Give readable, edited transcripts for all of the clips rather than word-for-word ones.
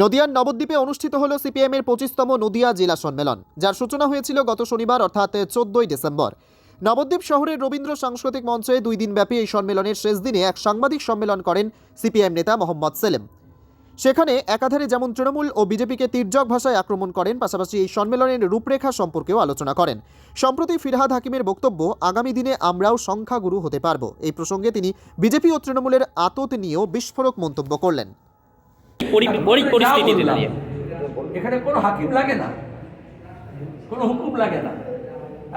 নদিয়ার নবদ্বীপে অনুষ্ঠিত হল সিপিএমের 25তম নদিয়া জেলা সম্মেলন, যার সূচনা হয়েছিল গত শনিবার অর্থাৎ 14ই ডিসেম্বর। নবদ্বীপ শহরের রবীন্দ্র সাংস্কৃতিক মঞ্চে 2 দিনব্যাপী এই সম্মেলনের শেষ দিনে এক সাংবাদিক সম্মেলন করেন সিপিএম নেতা মোহাম্মদ সেলিম। সেখানে একাধারে যেমন তৃণমূল ও বিজেপিকে তির্যক ভাষায় আক্রমণ করেন, পাশাপাশি এই সম্মেলনের রূপরেখা সম্পর্কেও আলোচনা করেন। সম্প্রতি ফিরহাদ হাকিমের বক্তব্য, আগামী দিনে আমরাও সংখ্যাগুরু হতে পারব। এই প্রসঙ্গে তিনি বিজেপি ও তৃণমূলের আতত নিয়েও বিস্ফোরক মন্তব্য করলেন। পরিস্থিতিতে দাঁড়িয়ে এখানে কোনো হাকিম লাগে না, কোনো হুকুম লাগে না।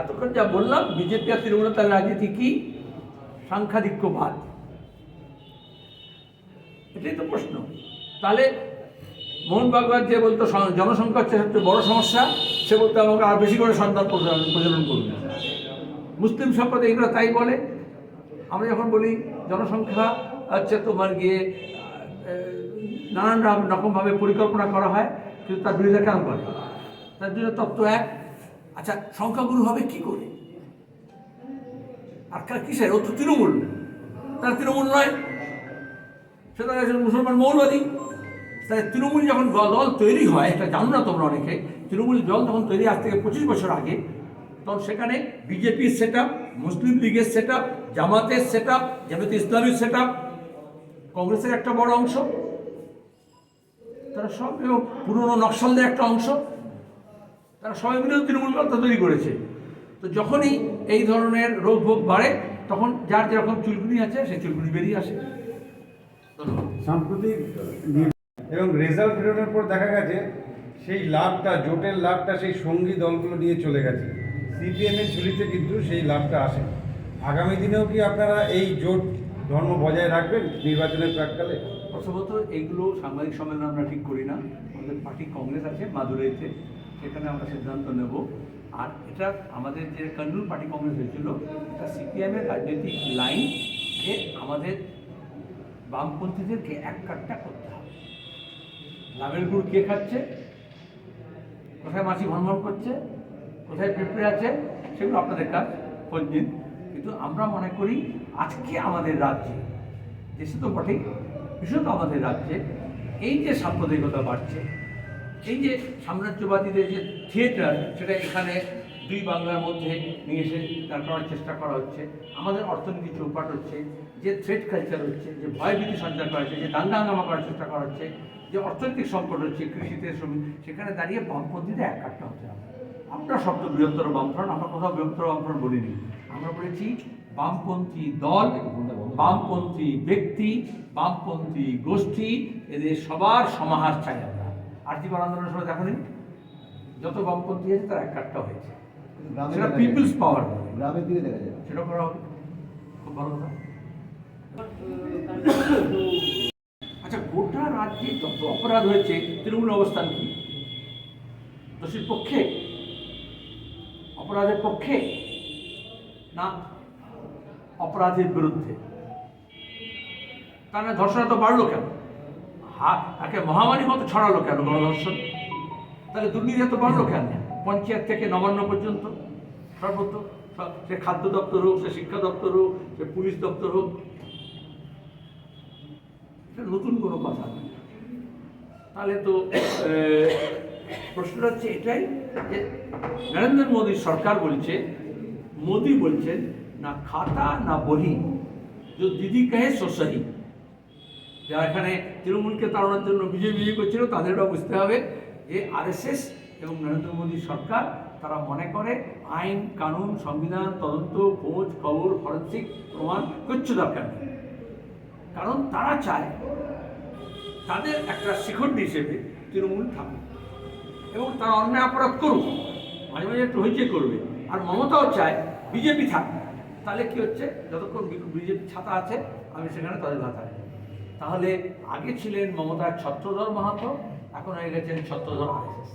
এতক্ষণ যা বললাম, বিজেপি আর তৃণমূল তার রাজনীতি কি? সাংখ্যাধিক্যবাদ, এটাই তো প্রশ্ন। তাহলে মোহন ভাগবত যে বলতো জনসংখ্যা হচ্ছে সবচেয়ে বড় সমস্যা, সে বলতে আমাকে আর বেশি করে সন্তান প্রজনন করুন। মুসলিম সম্প্রদায় এগুলো তাই বলে। আমরা যখন বলি জনসংখ্যা হচ্ছে তোমার গিয়ে নানান রকমভাবে পরিকল্পনা করা হয়, কিন্তু তার বিরোধিতা কেন করে? তার জন্য তত্ত্ব এক। আচ্ছা, সংখ্যাগুরু হবে কি করে? আর কিসের? ও তো তৃণমূল, তার তৃণমূল নয়, সে তার একজন মুসলমান মৌলবাদী। তাই তৃণমূল যখন দল তৈরি হয়, এটা জানো না তোমরা অনেকে, তৃণমূল দল যখন তৈরি আজ থেকে 25 বছর আগে, তখন সেখানে বিজেপির সেট আপ, মুসলিম লীগের সেট আপ, জামাতের সেট আপ, জামাতে ইসলামীর সেট আপ, কংগ্রেসের একটা বড় অংশ, তারা সব, এবং পুরনো নকশালদের একটা অংশ, তারা সবাই মিলে তৃণমূল দল তৈরি করেছে। তো যখনই এই ধরনের রোগ ভোগ বাড়ে, তখন যার যেরকম চুলকুনি আছে সেই চুলকুনি বেরিয়ে আসে। সাম্প্রতিক এবং রেজাল্ট বেরোনোর পর দেখা গেছে সেই লাভটা, জোটের লাভটা সেই সঙ্গী দলগুলো নিয়ে চলে গেছে। সিপিএমের ঝুলিতে কিন্তু সেই লাভটা আসে। আগামী দিনেও কি আপনারা এই জোট ধর্ম বজায় রাখবেন নির্বাচনের প্রাককালে? প্রথমত এইগুলো সাংবাদিক সম্মেলন আমরা ঠিক করি না। আমাদের পার্টি কংগ্রেস আছে মাদুরাইতে, সেখানে আমরা সিদ্ধান্ত নেব। আর এটা আমাদের যে কর্নূল পার্টি কংগ্রেস হয়েছিল, এটা সিপিএমের রাজনৈতিক লাইন যে আমাদের বামপন্থীদেরকে এক কাটটা করতে হবে। লাভের গুড় কে খাচ্ছে, কোথায় মাছি ভনভন করছে, কোথায় পেঁপড়ে আছে, সেগুলো আপনাদের কাজ, খোঁজ নিন। কিন্তু আমরা মনে করি আজকে আমাদের রাজ্যে, দেশে তো বটেই, বিশেষত আমাদের রাজ্যে এই যে সাম্প্রদায়িকতা বাড়ছে, এই যে সাম্রাজ্যবাদীদের যে থিয়েটার, সেটা এখানে দুই বাংলার মধ্যে নিয়ে এসে দাঁড় করার চেষ্টা করা হচ্ছে, আমাদের অর্থনীতি চৌপাট হচ্ছে, যে থ্রেট কালচার হচ্ছে, যে ভয়ভীতি সঞ্চার করা হচ্ছে, যে দাঙ্গা হাঙ্গামা করার চেষ্টা করা হচ্ছে, যে অর্থনৈতিক সংকট হচ্ছে কৃষিতে, শ্রমিক, সেখানে দাঁড়িয়ে বামপন্থীদের এক কাটটা হতে হবে। আমরা শব্দ বৃহত্তর বামফ্রন্ট, আমরা কোথাও বৃহত্তর বামফ্রন্ট বলিনি। আমরা বলেছি বামপন্থী দল, বামপন্থী ব্যক্তি, বামপন্থী গোষ্ঠী, এদের সবার সমাহার চাই আমরা। আর্থিক আন্দোলনের সময় দেখো নি, যত বামপন্থী আছে তার এক কাটটা হয়েছে, সেটা পিপলস পাওয়ার, গ্রামের দিকে দেখা যায়, সেটা করা হবে। খুব ভালো কথা। আচ্ছা, গোটা রাজ্যে যত অপরাধ হয়েছে, তৃণমূল অবস্থান কি? দোষীর পক্ষে, অপরাধের পক্ষে, না অপরাধের বিরুদ্ধে? তাহলে ধর্ষণ তো বাড়লো কেন? তাকে মহামারীর মতো ছড়ালো কেন গণধর্ষণ? তাহলে দুর্নীতি এত বাড়লো কেন? পঞ্চায়েত থেকে নবান্ন পর্যন্ত সর্বত্র, সে খাদ্য দপ্তর হোক, সে শিক্ষা দপ্তর হোক, সে পুলিশ দপ্তর হোক, এটা নতুন কোনো কথা নয়। তাহলে তো প্রশ্নটা হচ্ছে এটাই যে নরেন্দ্র মোদী সরকার বলছে, মোদী বলছেন না খাতা না বহি, যে দিদি কাহে সোসাহি। যারা এখানে তৃণমূলকে তাড়ানোর জন্য বিজেপি করছিল, তাদেরও বুঝতে হবে যে আরএসএস এবং নরেন্দ্র মোদী সরকার, তারা মনে করে আইন কানুন সংবিধান তদন্ত খোঁজ খবর ফরেন্সিক প্রমাণ কিচ্ছু দরকার নেই। কারণ তারা চায় তাদের একটা শিখণ্ডী হিসেবে তৃণমূল থাকুক এবং তারা অন্যায় অপরাধ করুক, মাঝে মাঝে একটু হইচই করবে। আর মমতাও চায় বিজেপি থাকুক। তাহলে কি হচ্ছে, যতক্ষণ বিজেপি ছাতা আছে আমি সেখানে তাদের ভাতা। তাহলে আগে ছিলেন মমতার ছত্রধর মাহাতো, এখন হয়ে গেছেন ছত্রধর আরএসএস।